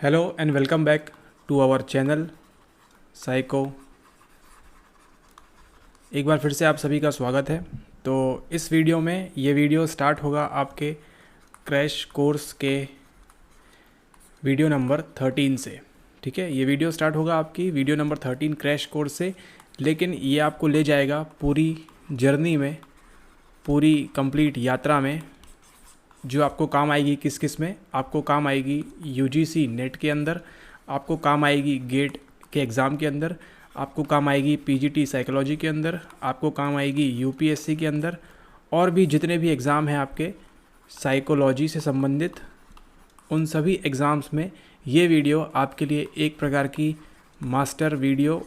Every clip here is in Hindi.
Hello and welcome back to our channel Psycho. एक बार फिर से आप सभी का स्वागत है। तो इस वीडियो में ये वीडियो स्टार्ट होगा आपके क्रैश कोर्स के वीडियो नंबर 13 से। ठीक है, ये वीडियो स्टार्ट होगा आपकी वीडियो नंबर 13 क्रैश कोर्स से, लेकिन ये आपको ले जाएगा पूरी जर्नी में, पूरी कंप्लीट यात्रा में, जो आपको काम आएगी। किस किस में आपको काम आएगी? यूजीसी नेट के अंदर आपको काम आएगी, गेट के एग्ज़ाम के अंदर आपको काम आएगी, पीजीटी साइकोलॉजी के अंदर आपको काम आएगी, यूपीएससी के अंदर, और भी जितने भी एग्ज़ाम हैं आपके साइकोलॉजी से संबंधित, उन सभी एग्ज़ाम्स में ये वीडियो आपके लिए एक प्रकार की मास्टर वीडियो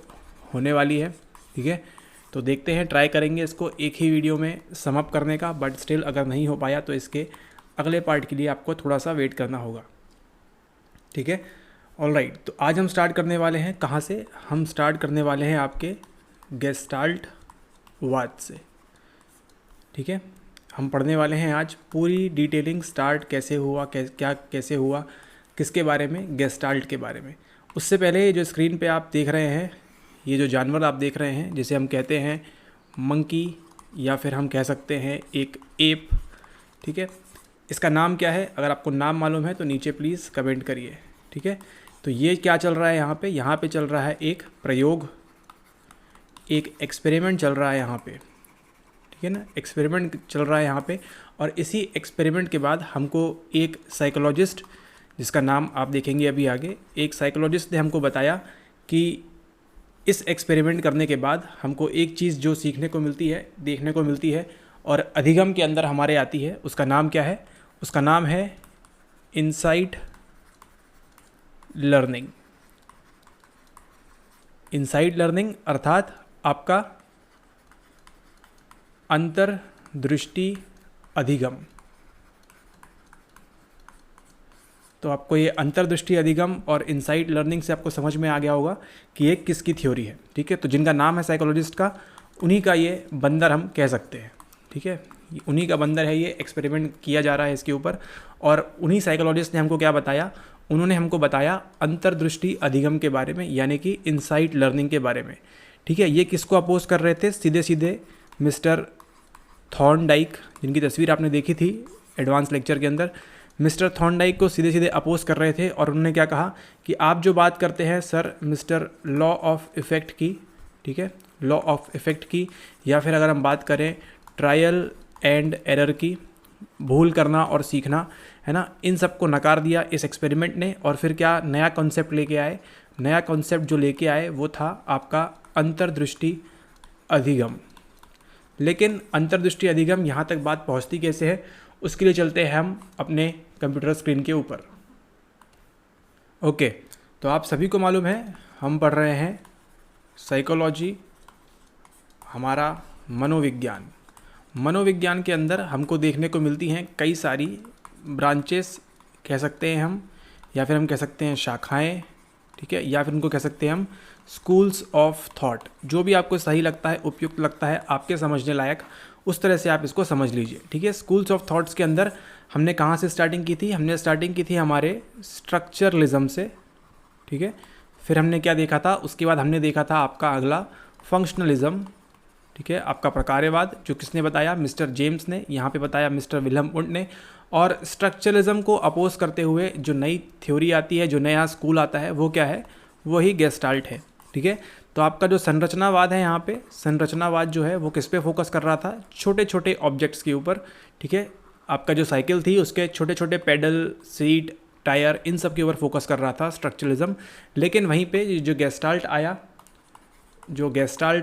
होने वाली है। ठीक है, तो देखते हैं, ट्राई करेंगे इसको एक ही वीडियो में सम अप करने का, बट स्टिल अगर नहीं हो पाया तो इसके अगले पार्ट के लिए आपको थोड़ा सा वेट करना होगा। ठीक है, ऑलराइट। तो आज हम स्टार्ट करने वाले हैं कहाँ से? हम स्टार्ट करने वाले हैं आपके गेस्टाल्ट वाद से। ठीक है, हम पढ़ने वाले हैं आज पूरी डिटेलिंग, स्टार्ट कैसे हुआ, क्या कैसे हुआ, किसके बारे में, गेस्टाल्ट के बारे में। उससे पहले जो स्क्रीन पे आप देख रहे हैं, ये जो जानवर आप देख रहे हैं, जिसे हम कहते हैं मंकी या फिर हम कह सकते हैं एक एप। ठीक है, इसका नाम क्या है? अगर आपको नाम मालूम है तो नीचे प्लीज़ कमेंट करिए। ठीक है, तो ये क्या चल रहा है यहाँ पे? यहाँ पे चल रहा है एक प्रयोग, एक एक्सपेरिमेंट चल रहा है यहाँ पे। ठीक है ना, एक्सपेरिमेंट चल रहा है यहाँ पे। और इसी एक्सपेरिमेंट के बाद हमको एक साइकोलॉजिस्ट, जिसका नाम आप देखेंगे अभी आगे, एक साइकोलॉजिस्ट ने हमको बताया कि इस एक्सपेरिमेंट करने के बाद हमको एक चीज़ जो सीखने को मिलती है, देखने को मिलती है, और अधिगम के अंदर हमारे आती है, उसका नाम क्या है? उसका नाम है इनसाइट लर्निंग। इनसाइट लर्निंग अर्थात आपका अंतर्दृष्टि अधिगम। तो आपको ये अंतर्दृष्टि अधिगम और इनसाइट लर्निंग से आपको समझ में आ गया होगा कि ये किसकी थ्योरी है। ठीक है, तो जिनका नाम है साइकोलॉजिस्ट का, उन्हीं का ये बंदर हम कह सकते हैं। ठीक है, उन्हीं का बंदर है, ये एक्सपेरिमेंट किया जा रहा है इसके ऊपर। और उन्हीं साइकोलॉजिस्ट ने हमको क्या बताया? उन्होंने हमको बताया अंतर्दृष्टि अधिगम के बारे में, यानी कि इनसाइट लर्निंग के बारे में। ठीक है, ये किसको अपोज कर रहे थे? सीधे सीधे मिस्टर थॉर्नडाइक, जिनकी तस्वीर आपने देखी थी एडवांस लेक्चर के अंदर, मिस्टर थॉर्नडाइक को सीधे सीधे अपोज कर रहे थे। और उन्होंने क्या कहा कि आप जो बात करते हैं sir mister law of effect की, ठीक है, लॉ ऑफ इफ़ेक्ट की, या फिर अगर हम बात करें ट्रायल एंड एरर की, भूल करना और सीखना, है ना, इन सब को नकार दिया इस एक्सपेरिमेंट ने। और फिर क्या नया कॉन्सेप्ट लेके आए? नया कॉन्सेप्ट जो लेके आए वो था आपका अंतर्दृष्टि अधिगम। लेकिन अंतर्दृष्टि अधिगम यहाँ तक बात पहुँचती कैसे है, उसके लिए चलते हैं हम अपने कंप्यूटर स्क्रीन के ऊपर। ओके, तो आप सभी को मालूम है हम पढ़ रहे हैं साइकोलॉजी, हमारा मनोविज्ञान। मनोविज्ञान के अंदर हमको देखने को मिलती हैं कई सारी ब्रांचेस, कह सकते हैं हम, या फिर हम कह सकते हैं शाखाएं। ठीक है, या फिर उनको कह सकते हैं हम स्कूल्स ऑफ थॉट। जो भी आपको सही लगता है, उपयुक्त लगता है, आपके समझने लायक, उस तरह से आप इसको समझ लीजिए। ठीक है, स्कूल्स ऑफ थॉट्स के अंदर हमने कहाँ से स्टार्टिंग की थी? हमने स्टार्टिंग की थी हमारे स्ट्रक्चरलिज्म से। ठीक है, फिर हमने क्या देखा था? उसके बाद हमने देखा था आपका अगला फंक्शनलिज्म। ठीक है, आपका प्रकार्यवाद, जो किसने बताया? मिस्टर जेम्स ने। यहाँ पे बताया मिस्टर विल्हम वुंड ने। और स्ट्रक्चरलिज्म को अपोज करते हुए जो नई थ्योरी आती है, जो नया स्कूल आता है, वो क्या है? वही गेस्टाल्ट है। ठीक है, तो आपका जो संरचनावाद है, यहाँ पे संरचनावाद जो है वो किस पे फोकस कर रहा था? छोटे छोटे ऑब्जेक्ट्स के ऊपर। ठीक है, आपका जो साइकिल थी उसके छोटे छोटे पेडल, सीट, टायर, इन सब के ऊपर फोकस कर रहा था स्ट्रक्चरलिज्म। लेकिन वहीं पे जो गेस्टाल्ट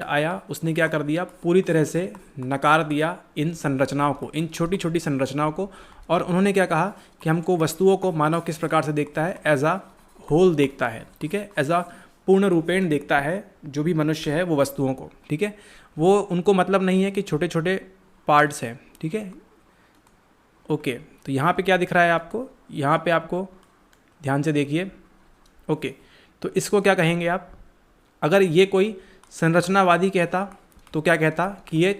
आया, उसने क्या कर दिया? पूरी तरह से नकार दिया इन संरचनाओं को, इन छोटी छोटी संरचनाओं को। और उन्होंने क्या कहा कि हमको वस्तुओं को मानव किस प्रकार से देखता है? एज आ होल देखता है। ठीक है, एज आ पूर्ण रूपेण देखता है जो भी मनुष्य है वो वस्तुओं को। ठीक है, वो उनको मतलब नहीं है कि छोटे छोटे पार्ट्स हैं। ठीक है, ओके, तो यहाँ पे क्या दिख रहा है आपको? यहाँ पे आपको ध्यान से देखिए। ओके, तो इसको क्या कहेंगे आप? अगर ये कोई संरचनावादी कहता तो क्या कहता कि ये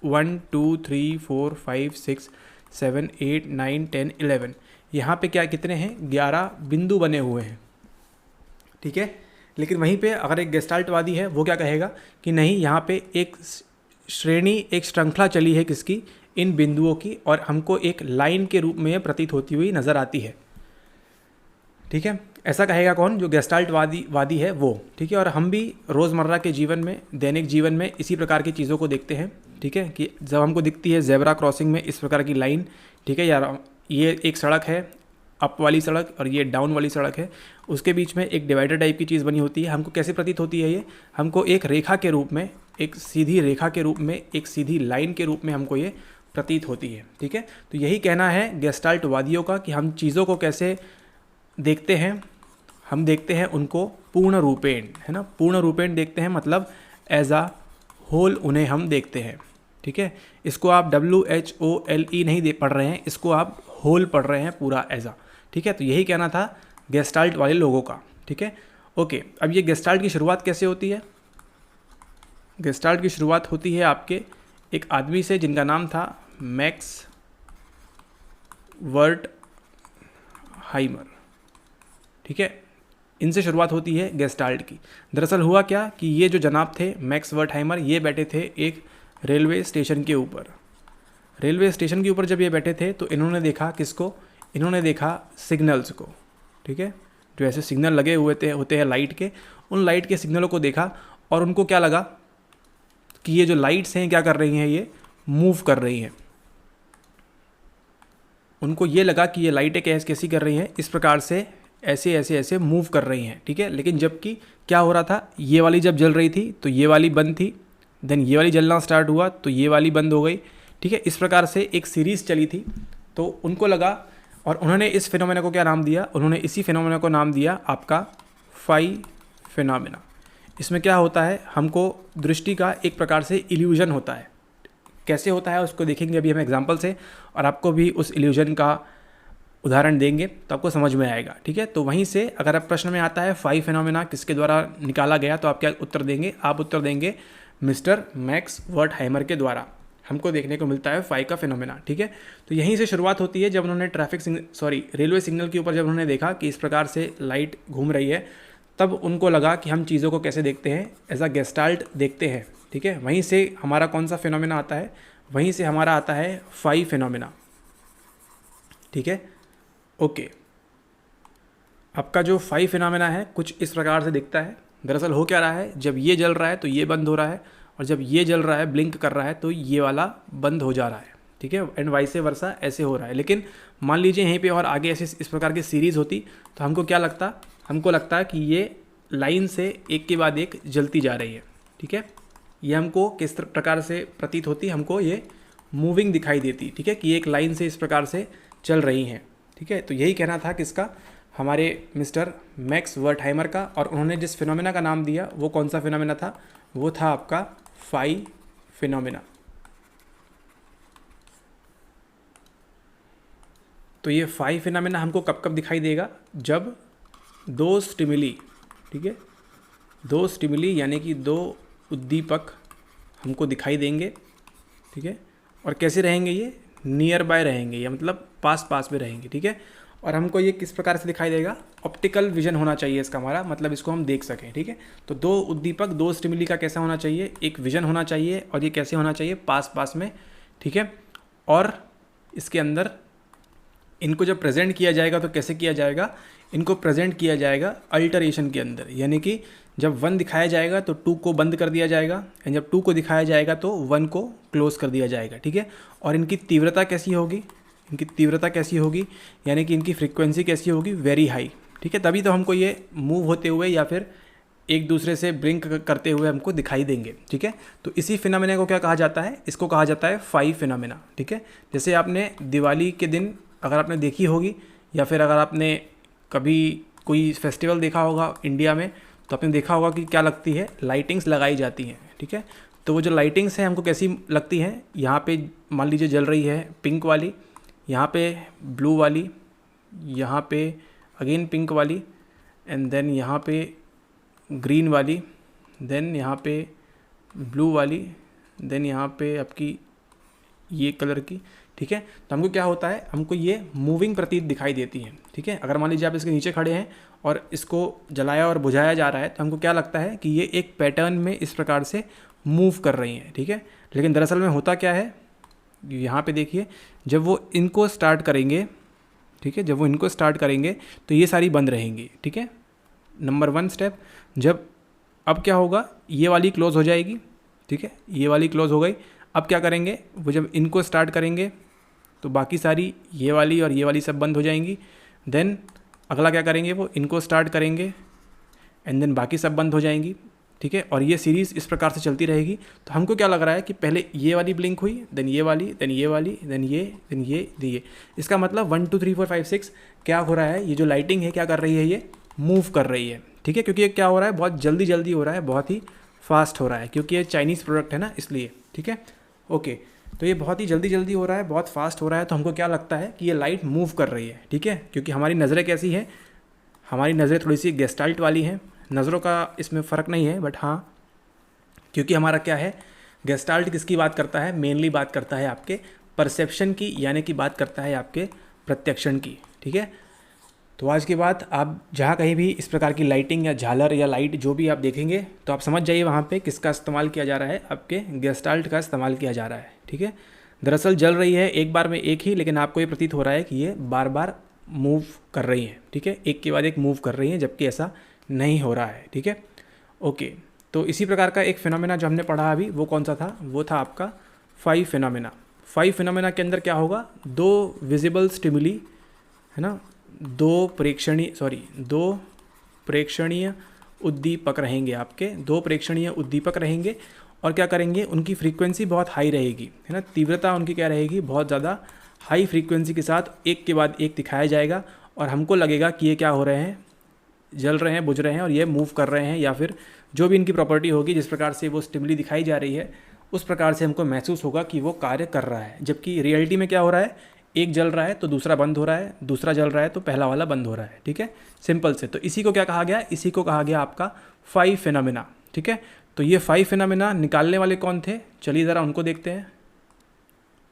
1 2 3 4 5 6 7, 8, 9, 10, 11। यहाँ पे क्या कितने हैं, 11 बिंदु बने हुए हैं, ठीक है। लेकिन वहीं पे अगर एक गेस्टाल्टवादी है वो क्या कहेगा कि नहीं, यहाँ पे एक श्रेणी, एक श्रृंखला चली है किसकी, इन बिंदुओं की, और हमको एक लाइन के रूप में प्रतीत होती हुई नज़र आती है, ठीक है। ऐसा कहेगा कौन, जो गेस्टाल्टवादी है वो, ठीक है। और हम भी रोज़मर्रा के जीवन में, दैनिक जीवन में इसी प्रकार की चीज़ों को देखते हैं, ठीक है, कि जब हमको दिखती है ज़ेब्रा क्रॉसिंग में इस प्रकार की लाइन, ठीक है यार, ये एक सड़क है, अप वाली सड़क और ये डाउन वाली सड़क है, उसके बीच में एक डिवाइडर टाइप की चीज़ बनी होती है। हमको कैसे प्रतीत होती है ये, हमको एक रेखा के रूप में, एक सीधी रेखा के रूप में, एक सीधी लाइन के रूप में हमको ये प्रतीत होती है, ठीक है। तो यही कहना है गेस्टाल्टवादियों का कि हम चीज़ों को कैसे देखते हैं, हम देखते हैं उनको पूर्ण रूपेण, है ना, पूर्ण रूपेण देखते हैं, मतलब एज आ होल उन्हें हम देखते हैं, ठीक है। इसको आप WHOLE नहीं पढ़ रहे हैं, इसको आप होल पढ़ रहे हैं, पूरा एज आ, ठीक है। तो यही कहना था गेस्टाल्ट वाले लोगों का, ठीक है। ओके, अब ये गेस्टाल्ट की शुरुआत कैसे होती है, गेस्टाल्ट की शुरुआत होती है आपके एक आदमी से जिनका नाम था मैक्स वर्टहाइमर, ठीक है। इनसे शुरुआत होती है गेस्टाल्ट की। दरअसल हुआ क्या कि ये जो जनाब थे मैक्स वर्टहाइमर, ये बैठे थे एक रेलवे स्टेशन के ऊपर। रेलवे स्टेशन के ऊपर जब ये बैठे थे तो इन्होंने देखा किसको, इन्होंने देखा सिग्नल्स को, ठीक है, जो ऐसे सिग्नल लगे हुए होते हैं लाइट के, उन लाइट के सिग्नलों को देखा और उनको क्या लगा कि ये जो लाइट्स हैं क्या कर रही हैं, ये मूव कर रही हैं। उनको ये लगा कि ये लाइटें कैसी कर रही हैं, इस प्रकार से ऐसे ऐसे ऐसे मूव कर रही हैं, ठीक है। लेकिन जबकि क्या हो रहा था, ये वाली जब जल रही थी तो ये वाली बंद थी, देन ये वाली जलना स्टार्ट हुआ तो ये वाली बंद हो गई, ठीक है। इस प्रकार से एक सीरीज़ चली थी। तो उनको लगा, और उन्होंने इस फिनोमेना को क्या नाम दिया, उन्होंने इसी फिनोमेना को नाम दिया आपका फाई फिनोमेना। इसमें क्या होता है, हमको दृष्टि का एक प्रकार से इल्यूजन होता है। कैसे होता है उसको देखेंगे अभी हम एग्जाम्पल से, और आपको भी उस इल्यूजन का उदाहरण देंगे तो आपको समझ में आएगा, ठीक है। तो वहीं से अगर आप प्रश्न में आता है फाई फिनोमेना किसके द्वारा निकाला गया, तो आप क्या उत्तर देंगे, आप उत्तर देंगे मिस्टर मैक्स वर्टहाइमर के द्वारा हमको देखने को मिलता है फाई का फिनोमेना, ठीक है। तो यहीं से शुरुआत होती है, जब उन्होंने रेलवे सिग्नल के ऊपर जब उन्होंने देखा कि इस प्रकार से लाइट घूम रही है, तब उनको लगा कि हम चीज़ों को कैसे देखते हैं, एज अ गेस्टाल्ट देखते हैं, ठीक है। वहीं से हमारा कौन सा फिनोमेना आता है, वहीं से हमारा आता है फाई फिनोमेना, ठीक है। ओके, आपका जो फाई फिनोमेना है कुछ इस प्रकार से दिखता है। दरअसल हो क्या रहा है, जब ये जल रहा है तो ये बंद हो रहा है, और जब ये जल रहा है ब्लिंक कर रहा है तो ये वाला बंद हो जा रहा है, ठीक है, एंड वाइस वर्सा ऐसे हो रहा है। लेकिन मान लीजिए यहीं पे और आगे ऐसे इस प्रकार की सीरीज़ होती तो हमको क्या लगता, हमको लगता है कि ये लाइन से एक के बाद एक जलती जा रही है, ठीक है। ये हमको किस प्रकार से प्रतीत होती, हमको ये मूविंग दिखाई देती, ठीक है, कि एक लाइन से इस प्रकार से चल रही हैं, ठीक है। तो यही कहना था किसका, हमारे मिस्टर मैक्स वर्टहाइमर का। और उन्होंने जिस फिनोमेना का नाम दिया वो कौन सा फिनोमेना था, वो था आपका फाई फिनोमेना। तो ये फाई फिनोमेना हमको कब कब दिखाई देगा, जब दो स्टिमुली, ठीक है, दो स्टिमुली यानी कि दो उद्दीपक हमको दिखाई देंगे, ठीक है। और कैसे रहेंगे, ये नियर बाय रहेंगे, या मतलब पास पास में रहेंगे, ठीक है। और हमको ये किस प्रकार से दिखाई देगा, ऑप्टिकल विजन होना चाहिए इसका हमारा, मतलब इसको हम देख सकें, ठीक है। तो दो उद्दीपक, दो स्टिमुली का कैसा होना चाहिए, एक विजन होना चाहिए, और ये कैसे होना चाहिए, पास पास में, ठीक है। और इसके अंदर इनको जब प्रेजेंट किया जाएगा तो कैसे किया जाएगा, इनको प्रेजेंट किया जाएगा अल्टरेशन के अंदर, यानी कि जब 1 दिखाया जाएगा तो 2 को बंद कर दिया जाएगा, एंड जब 2 को दिखाया जाएगा तो 1 को क्लोज कर दिया जाएगा, ठीक है। और इनकी तीव्रता कैसी होगी, इनकी तीव्रता कैसी होगी, यानी कि इनकी फ्रीक्वेंसी कैसी होगी, वेरी हाई, ठीक है। तभी तो हमको ये मूव होते हुए या फिर एक दूसरे से ब्रिंक करते हुए हमको दिखाई देंगे, ठीक है। तो इसी फिनोमेना को क्या कहा जाता है, इसको कहा जाता है फाई फिनोमेना, ठीक है। जैसे आपने दिवाली के दिन अगर आपने देखी होगी, या फिर अगर आपने कभी कोई फेस्टिवल देखा होगा इंडिया में, तो आपने देखा होगा कि क्या लगती है, लाइटिंग्स लगाई जाती हैं, ठीक है। तो वो जो लाइटिंग्स हैं हमको कैसी लगती हैं, यहाँ पे मान लीजिए जल रही है पिंक वाली, यहाँ पे ब्लू वाली, यहाँ पे अगेन पिंक वाली, एंड देन यहाँ पे ग्रीन वाली, देन यहाँ पे ब्लू वाली, देन यहाँ पे आपकी ये कलर की, ठीक है। तो हमको क्या होता है, हमको ये मूविंग प्रतीत दिखाई देती है, ठीक है। अगर मान लीजिए आप इसके नीचे खड़े हैं और इसको जलाया और बुझाया जा रहा है तो हमको क्या लगता है कि ये एक पैटर्न में इस प्रकार से मूव कर रही हैं, ठीक है। लेकिन दरअसल में होता क्या है, यहाँ पे देखिए, जब वो इनको स्टार्ट करेंगे, ठीक है, जब वो इनको स्टार्ट करेंगे तो ये सारी बंद रहेंगी, ठीक है। नंबर 1 स्टेप, जब अब क्या होगा, ये वाली क्लोज हो जाएगी, ठीक है, ये वाली क्लोज हो गई। अब क्या करेंगे, वो जब इनको स्टार्ट करेंगे तो बाकी सारी ये वाली और ये वाली सब बंद हो जाएंगी। देन अगला क्या करेंगे, वो इनको स्टार्ट करेंगे एंड देन बाकी सब बंद हो जाएंगी, ठीक है। और ये सीरीज़ इस प्रकार से चलती रहेगी। तो हमको क्या लग रहा है कि पहले ये वाली ब्लिंक हुई, देन ये वाली, देन ये वाली, देन ये, देन ये, देन ये। इसका मतलब 1 2 3 4 5 6 क्या हो रहा है, ये जो लाइटिंग है क्या कर रही है, ये मूव कर रही है, ठीक है। क्योंकि ये क्या हो रहा है, बहुत जल्दी जल्दी हो रहा है, बहुत ही फास्ट हो रहा है, क्योंकि ये चाइनीज़ प्रोडक्ट है ना, इसलिए, ठीक है। ओके, तो ये बहुत ही जल्दी जल्दी हो रहा है, बहुत फास्ट हो रहा है। तो हमको क्या लगता है कि ये लाइट मूव कर रही है, ठीक है। क्योंकि हमारी नज़रें कैसी हैं, हमारी नज़रें थोड़ी सी गेस्टाल्ट वाली हैं। नज़रों का इसमें फ़र्क नहीं है, बट हाँ, क्योंकि हमारा क्या है, गेस्टाल्ट किसकी बात करता है, मेनली बात करता है आपके परसेप्शन की, यानी कि बात करता है आपके प्रत्यक्षण की, ठीक है। तो आज के बाद आप जहाँ कहीं भी इस प्रकार की लाइटिंग या झालर या लाइट जो भी आप देखेंगे तो आप समझ जाइए वहाँ पे किसका इस्तेमाल किया जा रहा है, आपके गेस्टाल्ट का इस्तेमाल किया जा रहा है, ठीक है। दरअसल जल रही है एक बार में एक ही, लेकिन आपको ये प्रतीत हो रहा है कि ये बार बार मूव कर रही हैं, ठीक है, एक के बाद एक मूव कर रही हैं, जबकि ऐसा नहीं हो रहा है, ठीक है। ओके, तो इसी प्रकार का एक फिनोमेना जो हमने पढ़ा अभी, वो कौन सा था, वो था आपका 5 फिनोमेना। 5 फिनोमेना के अंदर क्या होगा, 2 विजिबल स्टिमुली, है ना, दो प्रेक्षणीय उद्दीपक रहेंगे आपके, 2 प्रेक्षणीय उद्दीपक रहेंगे। और क्या करेंगे, उनकी फ्रीक्वेंसी बहुत हाई रहेगी, है ना, तीव्रता उनकी क्या रहेगी, बहुत ज़्यादा हाई फ्रीक्वेंसी के साथ एक के बाद एक दिखाया जाएगा। और हमको लगेगा कि ये क्या हो रहे हैं, जल रहे हैं, बुझ रहे हैं और ये मूव कर रहे हैं, या फिर जो भी इनकी प्रॉपर्टी होगी, जिस प्रकार से वो स्टिमुली दिखाई जा रही है उस प्रकार से हमको महसूस होगा कि वो कार्य कर रहा है। जबकि रियलिटी में क्या हो रहा है, एक जल रहा है तो दूसरा बंद हो रहा है, दूसरा जल रहा है तो पहला वाला बंद हो रहा है, ठीक है, सिंपल से। तो इसी को क्या कहा गया, इसी को कहा गया आपका 5 फिनोमेना, ठीक है। तो ये 5 फिनोमेना निकालने वाले कौन थे, चलिए ज़रा उनको देखते हैं।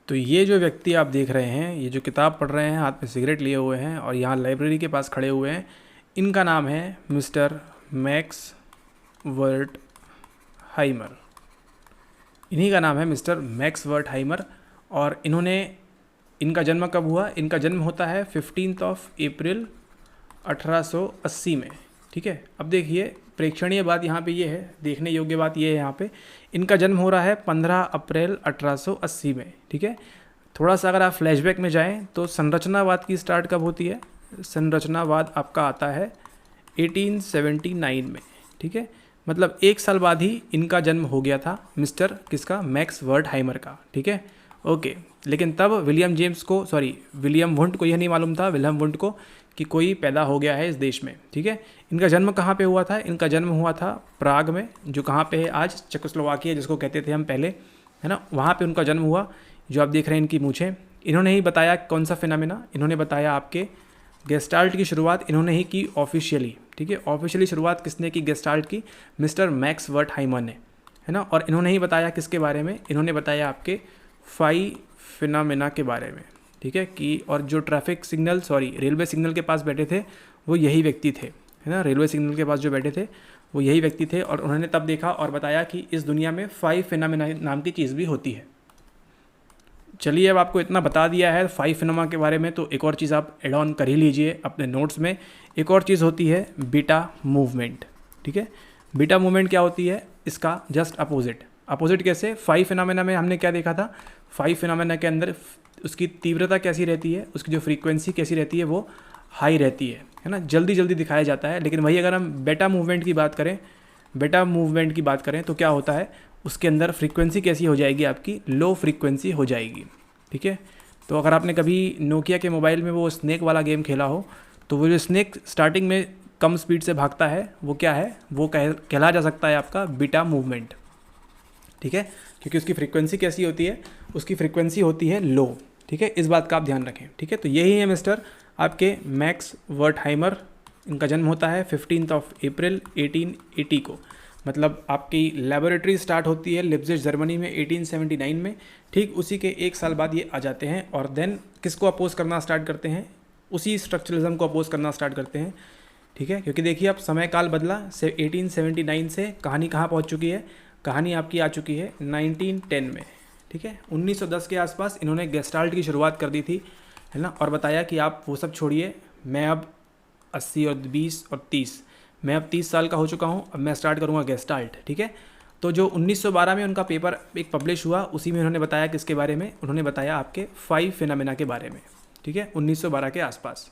तो ये जो व्यक्ति आप देख रहे हैं, ये जो किताब पढ़ रहे हैं, हाथ में सिगरेट लिए हुए हैं और यहाँ लाइब्रेरी के पास खड़े हुए हैं, इनका नाम है मिस्टर मैक्स वर्टहाइमर। इन्हीं का नाम है मिस्टर मैक्स वर्टहाइमर। और इनका जन्म कब हुआ, इनका जन्म होता है 15 अप्रैल 1880 में, ठीक है। अब देखिए, प्रेक्षणीय बात यहाँ पे ये है, देखने योग्य बात ये है, यहाँ पे इनका जन्म हो रहा है 15 अप्रैल 1880 में, ठीक है। थोड़ा सा अगर आप फ्लैशबैक में जाएं तो संरचनावाद की स्टार्ट कब होती है, संरचनावाद आपका आता है 1879 में, ठीक है। मतलब 1 साल बाद ही इनका जन्म हो गया था, मिस्टर किसका, मैक्स वर्टहाइमर का, ठीक है। ओके, लेकिन तब विलियम वुंट को यह नहीं मालूम था, विलियम वुंट को, कि कोई पैदा हो गया है इस देश में, ठीक है। इनका जन्म कहाँ पे हुआ था, इनका जन्म हुआ था प्राग में, जो कहाँ पे है आज, चेकोस्लोवाकिया जिसको कहते थे हम पहले, है ना, वहाँ पे उनका जन्म हुआ। जो आप देख रहे हैं इनकी मूछें, इन्होंने ही बताया कौन सा फिनोमेना, इन्होंने बताया आपके गेस्टाल्ट की शुरुआत इन्होंने ही की ऑफिशियली, ठीक है। ऑफिशियली शुरुआत किसने की गेस्टाल्ट की, मिस्टर मैक्स वर्टहाइमर ने, है ना। और इन्होंने ही बताया किसके बारे में, इन्होंने बताया आपके 5 फिनोमेना के बारे में, ठीक है। कि और जो रेलवे सिग्नल के पास बैठे थे वो यही व्यक्ति थे, है ना, रेलवे सिग्नल के पास जो बैठे थे वो यही व्यक्ति थे। और उन्होंने तब देखा और बताया कि इस दुनिया में 5 फिनोमेना नाम की चीज़ भी होती है। चलिए, अब आपको इतना बता दिया है 5 फिनोमेना के बारे में, तो एक और चीज़ आप एड ऑन कर ही लीजिए अपने नोट्स में। एक और चीज़ होती है बीटा मूवमेंट, ठीक है। बीटा मूवमेंट क्या होती है, इसका जस्ट अपोजिट कैसे, 5 फिनोमेना में हमने क्या देखा था, 5 फिनोमेना के अंदर उसकी तीव्रता कैसी रहती है, उसकी जो फ्रीक्वेंसी कैसी रहती है, वो हाई रहती है ना, जल्दी जल्दी दिखाया जाता है। लेकिन वही अगर हम बेटा मूवमेंट की बात करें तो क्या होता है, उसके अंदर फ्रीक्वेंसी कैसी हो जाएगी, आपकी लो फ्रीक्वेंसी हो जाएगी, ठीक है। तो अगर आपने कभी नोकिया के मोबाइल में वो स्नेक वाला गेम खेला हो, तो वो जो स्नेक स्टार्टिंग में कम स्पीड से भागता है, वो क्या है, वो कहला जा सकता है आपका बीटा मूवमेंट, ठीक है। क्योंकि उसकी फ्रीक्वेंसी कैसी होती है, उसकी फ्रीक्वेंसी होती है लो, ठीक है। इस बात का आप ध्यान रखें, ठीक है। तो यही है मिस्टर आपके मैक्स वर्टहाइमर। इनका जन्म होता है 15 अप्रैल 1880 को। मतलब आपकी लेबोरेटरी स्टार्ट होती है लिप्जिग जर्मनी में 1879 में, ठीक उसी के एक साल बाद ये आ जाते हैं और देन किसको अपोज करना स्टार्ट करते हैं, उसी स्ट्रक्चरलिज्म को अपोज करना स्टार्ट करते हैं। ठीक है, क्योंकि देखिए अब समय काल बदला से 1879 से कहानी कहाँ पहुँच चुकी है, कहानी आपकी आ चुकी है 1910 में। ठीक है, 1910 के आसपास इन्होंने गेस्टाल्ट की शुरुआत कर दी थी, है ना, और बताया कि आप वो सब छोड़िए, मैं अब 80 और 20 और 30, मैं अब 30 साल का हो चुका हूँ, अब मैं स्टार्ट करूँगा गेस्टाल्ट। ठीक है, तो जो 1912 में उनका पेपर एक पब्लिश हुआ, उसी में उन्होंने बताया किसके बारे में, उन्होंने बताया आपके 5 फिनोमेना के बारे में। ठीक है, 1912 के आसपास।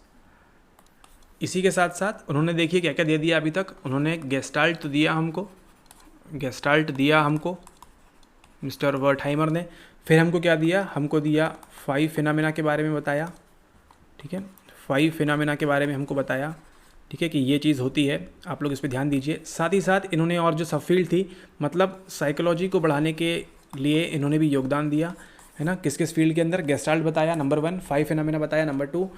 इसी के साथ साथ उन्होंने देखिए क्या क्या दे दिया अभी तक, उन्होंने गेस्टाल्ट तो दिया हमको, गेस्टाल्ट दिया हमको मिस्टर वर्टहाइमर ने, फिर हमको क्या दिया, हमको दिया 5 फिनोमेना के बारे में बताया। ठीक है, 5 फिनोमेना के बारे में हमको बताया। ठीक है, कि ये चीज़ होती है, आप लोग इस पर ध्यान दीजिए। साथ ही साथ इन्होंने और जो सब फील्ड थी, मतलब साइकोलॉजी को बढ़ाने के लिए इन्होंने भी योगदान दिया, है ना, किस किस फील्ड के अंदर, गेस्टाल्ट बताया नंबर 1, 5 फिनोमेना बताया नंबर 2,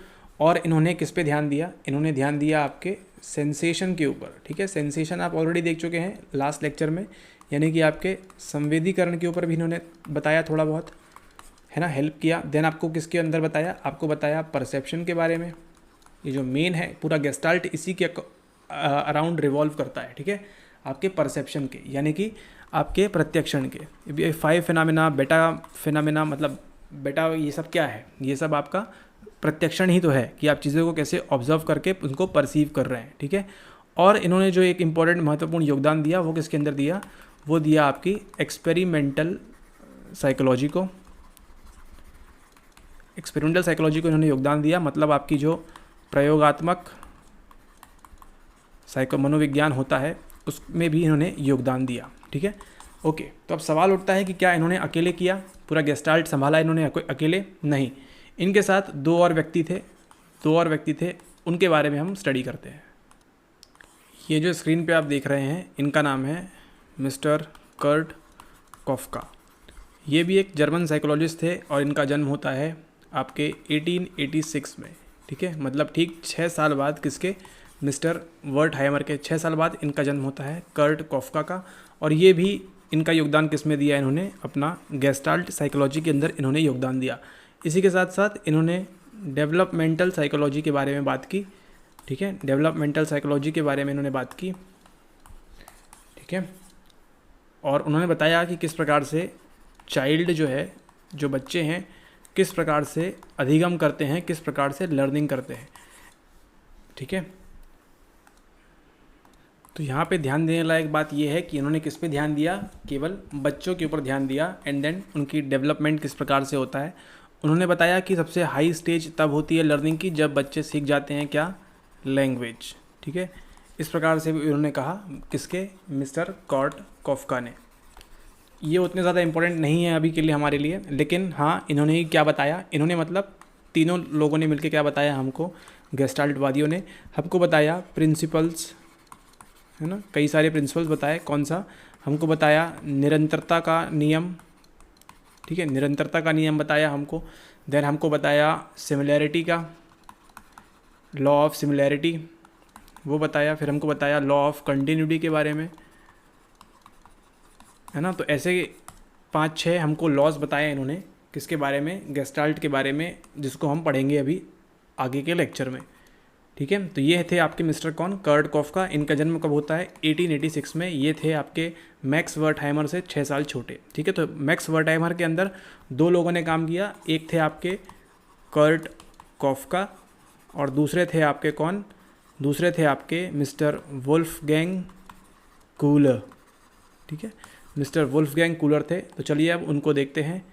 और इन्होंने किस पे ध्यान दिया, इन्होंने ध्यान दिया आपके सेंसेशन के ऊपर। ठीक है, सेंसेशन आप ऑलरेडी देख चुके हैं लास्ट लेक्चर में, यानी कि आपके संवेदीकरण के ऊपर भी इन्होंने बताया थोड़ा बहुत, है ना, हेल्प किया। देन आपको किसके अंदर बताया, आपको बताया परसेप्शन के बारे में। ये जो मेन है पूरा गेस्टाल्ट इसी के अराउंड रिवॉल्व करता है। ठीक है, आपके परसेप्शन के, यानी कि आपके प्रत्यक्षण के। 5 फिनोमेना, बेटा फिनोमेना, मतलब बेटा ये सब क्या है, ये सब आपका प्रत्यक्षण ही तो है कि आप चीज़ों को कैसे ऑब्जर्व करके उनको परसीव कर रहे हैं। ठीक है, और इन्होंने जो एक इम्पॉर्टेंट महत्वपूर्ण योगदान दिया वो किसके अंदर दिया, वो दिया आपकी एक्सपेरिमेंटल साइकोलॉजी को। एक्सपेरिमेंटल साइकोलॉजी को इन्होंने योगदान दिया, मतलब आपकी जो प्रयोगात्मक मनोविज्ञान होता है उसमें भी इन्होंने योगदान दिया। ठीक है, ओके। तो अब सवाल उठता है कि क्या इन्होंने अकेले किया, पूरा गेस्टाल्ट संभाला इन्होंने कोई अकेले? नहीं, इनके साथ 2 और व्यक्ति थे, उनके बारे में हम स्टडी करते हैं। ये जो स्क्रीन पे आप देख रहे हैं, इनका नाम है मिस्टर कर्ट कॉफका। ये भी एक जर्मन साइकोलॉजिस्ट थे और इनका जन्म होता है आपके 1886 में। ठीक है, मतलब ठीक 6 साल बाद किसके, मिस्टर वर्टहाइमर के 6 साल बाद इनका जन्म होता है कर्ट कॉफका का। और ये भी इनका योगदान किस में दिया, इन्होंने अपना गेस्टाल्ट साइकोलॉजी के अंदर इन्होंने योगदान दिया। इसी के साथ साथ इन्होंने डेवलपमेंटल साइकोलॉजी के बारे में बात की। ठीक है, डेवलपमेंटल साइकोलॉजी के बारे में इन्होंने बात की। ठीक है, और उन्होंने बताया कि किस प्रकार से चाइल्ड जो है, जो बच्चे हैं, किस प्रकार से अधिगम करते हैं, किस प्रकार से लर्निंग करते हैं। ठीक है, तो यहाँ पे ध्यान देने लायक बात यह है कि इन्होंने किस पे ध्यान दिया, केवल बच्चों के ऊपर ध्यान दिया, एंड देन उनकी डेवलपमेंट किस प्रकार से होता है। उन्होंने बताया कि सबसे हाई स्टेज तब होती है लर्निंग की जब बच्चे सीख जाते हैं क्या, लैंग्वेज। ठीक है, इस प्रकार से उन्होंने कहा, किसके, मिस्टर कर्ट कॉफका ने। ये उतने ज़्यादा इम्पोर्टेंट नहीं है अभी के लिए हमारे लिए, लेकिन हाँ इन्होंने ही क्या बताया, इन्होंने मतलब तीनों लोगों ने मिलकर क्या बताया हमको, गेस्टाल्टवादियों ने हमको बताया प्रिंसिपल्स, है ना, कई सारे प्रिंसिपल्स बताए। कौन सा, हमको बताया निरंतरता का नियम। ठीक है, निरंतरता का नियम बताया हमको। देन हमको बताया सिमिलैरिटी का, लॉ ऑफ सिमिलैरिटी वो बताया। फिर हमको बताया लॉ ऑफ कंटिन्यूटी के बारे में, है ना। तो ऐसे 5-6 हमको लॉज बताए इन्होंने, किसके बारे में, गेस्टाल्ट के बारे में, जिसको हम पढ़ेंगे अभी आगे के लेक्चर में। ठीक है, तो ये थे आपके मिस्टर कौन, कर्ट कॉफका। इनका जन्म कब होता है, 1886 में। ये थे आपके मैक्स वर्टहाइमर से 6 साल छोटे। ठीक है, तो मैक्स वर्टहाइमर के अंदर 2 लोगों ने काम किया, एक थे आपके कर्ट कॉफका और दूसरे थे आपके कौन, दूसरे थे आपके मिस्टर वुल्फगैंग कूलर। ठीक है, मिस्टर वुल्फगैंग कूलर थे। तो चलिए अब उनको देखते हैं।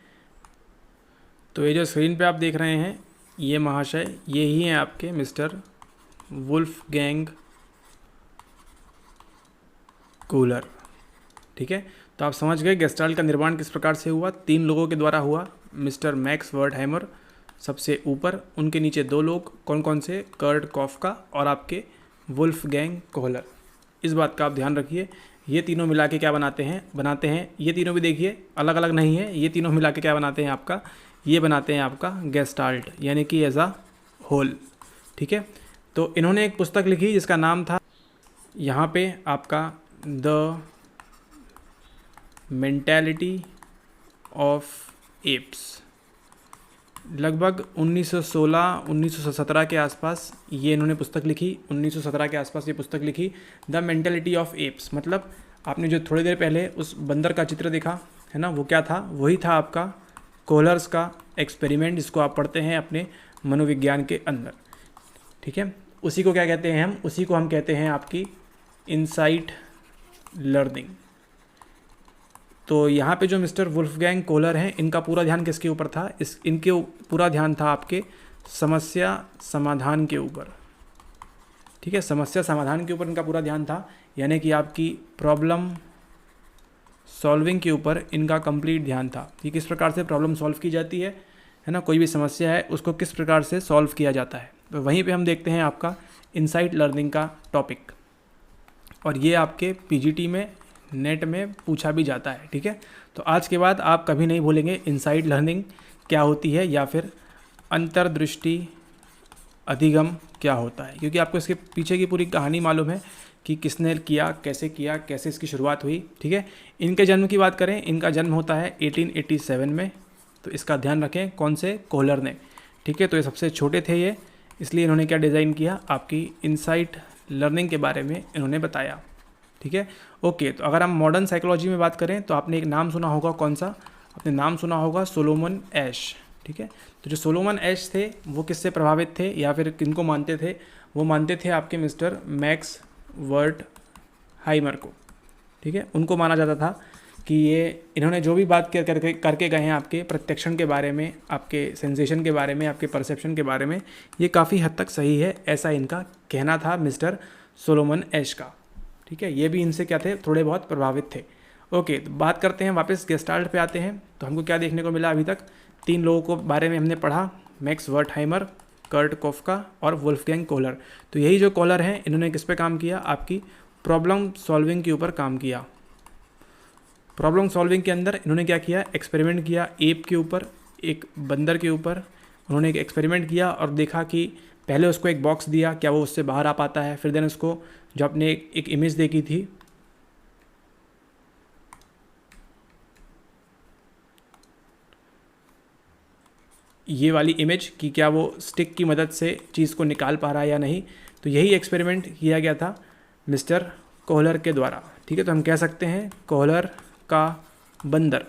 तो ये जो स्क्रीन पे आप देख रहे हैं, ये महाशय, ये ही हैं आपके मिस्टर वुल्फगैंग कूलर। ठीक है, तो आप समझ गए गेस्टाल्ट का निर्माण किस प्रकार से हुआ, 3 लोगों के द्वारा हुआ। मिस्टर मैक्स वर्टहाइमर सबसे ऊपर, उनके नीचे 2 लोग, कौन कौन से, कर्ट कॉफका और आपके वुल्फगैंग कूलर। इस बात का आप ध्यान रखिए। ये तीनों मिला के क्या बनाते हैं, ये तीनों भी देखिए अलग अलग नहीं है, ये तीनों मिला के क्या बनाते हैं आपका, ये बनाते हैं आपका गेस्टाल्ट, यानी कि एज अ होल। ठीक है, तो इन्होंने एक पुस्तक लिखी जिसका नाम था यहाँ पे आपका द मेंटालिटी ऑफ एप्स। लगभग 1916-1917 के आसपास ये इन्होंने पुस्तक लिखी। 1917 के आसपास ये पुस्तक लिखी, द मेंटालिटी ऑफ एप्स। मतलब आपने जो थोड़ी देर पहले उस बंदर का चित्र देखा है ना, वो क्या था? वही था आपका कोहलर्स का एक्सपेरिमेंट, जिसको आप पढ़ते हैं अपने मनोविज्ञान के अंदर। ठीक है, उसी को क्या कहते हैं हम? उसी को हम कहते हैं आपकी इनसाइट लर्निंग। तो यहाँ पे जो मिस्टर वुल्फगैंग कोहलर हैं, इनका पूरा ध्यान किसके ऊपर था? इनके पूरा ध्यान था आपके समस्या समाधान के ऊपर। ठीक है, समस्या समाधान के ऊपर इनका पूरा ध्यान था, यानी कि आपकी प्रॉब्लम सॉल्विंग के ऊपर इनका कंप्लीट ध्यान था कि किस प्रकार से प्रॉब्लम सॉल्व की जाती है ना, कोई भी समस्या है उसको किस प्रकार से सॉल्व किया जाता है। तो वहीं पे हम देखते हैं आपका इनसाइट लर्निंग का टॉपिक, और ये आपके पीजीटी में नेट में पूछा भी जाता है। ठीक है, तो आज के बाद आप कभी नहीं भूलेंगे इनसाइट लर्निंग क्या होती है, या फिर अंतर्दृष्टि अधिगम क्या होता है, क्योंकि आपको इसके पीछे की पूरी कहानी मालूम है कि किसने किया, कैसे इसकी शुरुआत हुई। ठीक है, इनके जन्म की बात करें, इनका जन्म होता है 1887 में। तो इसका ध्यान रखें, कौन से? कोहलर ने। ठीक है, तो ये सबसे छोटे थे ये, इसलिए इन्होंने क्या डिज़ाइन किया? आपकी इनसाइट लर्निंग के बारे में इन्होंने बताया। ठीक है, ओके। तो अगर हम मॉडर्न साइकोलॉजी में बात करें तो आपने एक नाम सुना होगा, कौन सा? आपने नाम सुना होगा सोलोमन एश। ठीक है, तो जो सोलोमन एश थे वो किससे प्रभावित थे, या फिर किनको मानते थे? वो मानते थे आपके मिस्टर मैक्स वर्टहाइमर को। ठीक है, उनको माना जाता था कि ये इन्होंने जो भी बात करके गए हैं आपके प्रत्यक्षण के बारे में, आपके सेंसेशन के बारे में, आपके परसेप्शन के बारे में, ये काफ़ी हद तक सही है, ऐसा इनका कहना था मिस्टर सोलोमन एश का। ठीक है, ये भी इनसे क्या थे? थोड़े बहुत प्रभावित थे। ओके, तो बात करते हैं वापस गेस्टाल्ट पे आते हैं। तो हमको क्या देखने को मिला? अभी तक 3 लोगों को बारे में हमने पढ़ा, मैक्स वर्टहाइमर, कर्ट कोफका और वुल्फगैंग कोहलर। तो यही जो कोहलर हैं, इन्होंने किस पे काम किया? आपकी प्रॉब्लम सॉल्विंग के ऊपर काम किया। प्रॉब्लम सॉल्विंग के अंदर इन्होंने क्या किया? एक्सपेरिमेंट किया एप के ऊपर, एक बंदर के ऊपर। उन्होंने एक एक्सपेरिमेंट किया और देखा कि पहले उसको एक बॉक्स दिया, क्या वो उससे बाहर आ पाता है। फिर देन उसको जो आपने एक इमेज देखी थी, ये वाली इमेज, कि क्या वो स्टिक की मदद से चीज़ को निकाल पा रहा है या नहीं। तो यही एक्सपेरिमेंट किया गया था मिस्टर कोहलर के द्वारा। ठीक है, तो हम कह सकते हैं कोहलर का बंदर।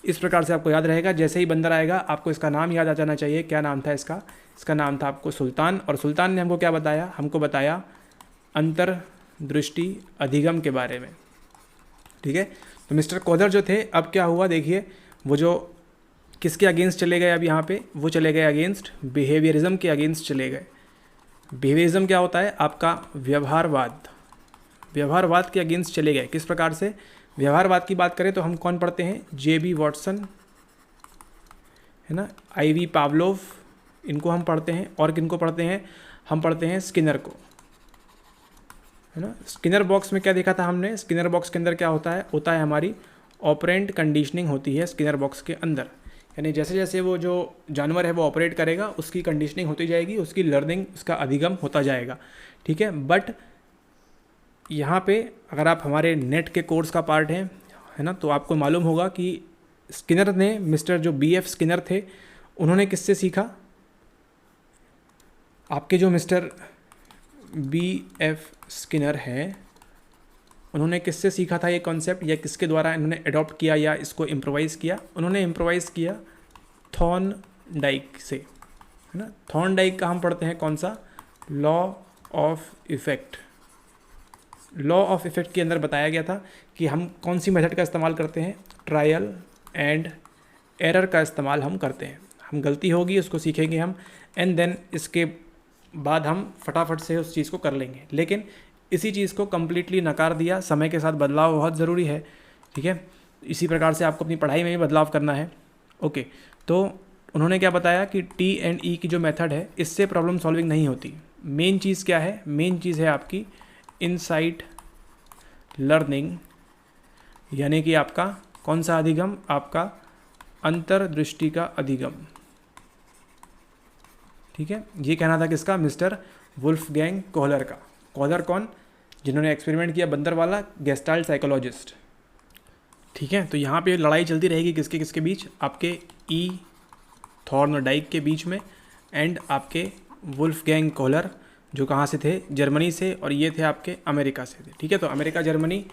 इस प्रकार से आपको याद रहेगा, जैसे ही बंदर आएगा आपको इसका नाम याद आ जाना चाहिए। क्या नाम था इसका? इसका नाम था आपको सुल्तान। और सुल्तान ने हमको क्या बताया? हमको बताया अंतर्दृष्टि अधिगम के बारे में। ठीक है, तो मिस्टर कोहलर जो थे, अब क्या हुआ देखिए, वो जो किसके अगेंस्ट चले गए? अब यहाँ पे वो चले गए अगेंस्ट बिहेवियरिज्म के अगेंस्ट चले गए। बिहेवियरिज्म क्या होता है? आपका व्यवहारवाद। व्यवहारवाद के अगेंस्ट चले गए। किस प्रकार से? व्यवहारवाद की बात करें तो हम कौन पढ़ते हैं? J.B. वॉटसन, है ना, I.V. पावलोव, इनको हम पढ़ते हैं। और किनको पढ़ते हैं? हम पढ़ते हैं स्किनर को, है ना। स्किनर बॉक्स में क्या देखा था हमने? स्किनर बॉक्स के अंदर क्या होता है? होता है हमारी ऑपरेंट कंडीशनिंग होती है स्किनर बॉक्स के अंदर। यानी जैसे जैसे वो जो जानवर है वो ऑपरेट करेगा, उसकी कंडीशनिंग होती जाएगी, उसकी लर्निंग, उसका अधिगम होता जाएगा। ठीक है, बट यहाँ पे अगर आप हमारे नेट के कोर्स का पार्ट हैं, है ना, तो आपको मालूम होगा कि स्किनर ने, मिस्टर जो B.F. स्किनर थे, उन्होंने किससे सीखा? आपके जो मिस्टर B.F. स्किनर हैं, उन्होंने किससे सीखा था ये कॉन्सेप्ट, या किसके द्वारा इन्होंने अडॉप्ट किया या इसको इम्प्रोवाइज़ किया? उन्होंने इम्प्रोवाइज़ किया थॉर्नडाइक से, है ना। थॉर्नडाइक का हम पढ़ते हैं कौन सा? Law of effect. Law of effect के अंदर बताया गया था कि हम कौन सी मेथड का इस्तेमाल करते हैं? ट्रायल एंड एरर का इस्तेमाल हम करते हैं। हम गलती होगी उसको सीखेंगे हम, एंड देन इसके बाद हम फटाफट से उस चीज़ को कर लेंगे। लेकिन इसी चीज़ को कम्प्लीटली नकार दिया। समय के साथ बदलाव बहुत ज़रूरी है। ठीक है, इसी प्रकार से आपको अपनी पढ़ाई में भी बदलाव करना है। ओके, तो उन्होंने क्या बताया कि T&E की जो मेथड है, इससे प्रॉब्लम सॉल्विंग नहीं होती। मेन चीज़ क्या है? मेन चीज़ है आपकी इनसाइट लर्निंग, यानी कि आपका कौन सा अधिगम? आपका अंतर्दृष्टि का अधिगम। ठीक है, ये कहना था किसका? मिस्टर वुल्फगैंग कोहलर का। कोहलर कौन? जिन्होंने एक्सपेरिमेंट किया बंदर वाला, गेस्टाल्ट साइकोलॉजिस्ट। ठीक है। तो यहाँ पे लड़ाई चलती रहेगी किसके किसके बीच, आपके ई थॉर्नडाइक के बीच में एंड आपके वुल्फगैंग कोहलर जो कहाँ से थे, जर्मनी से, और ये थे आपके अमेरिका से थे। ठीक है, तो अमेरिका जर्मनी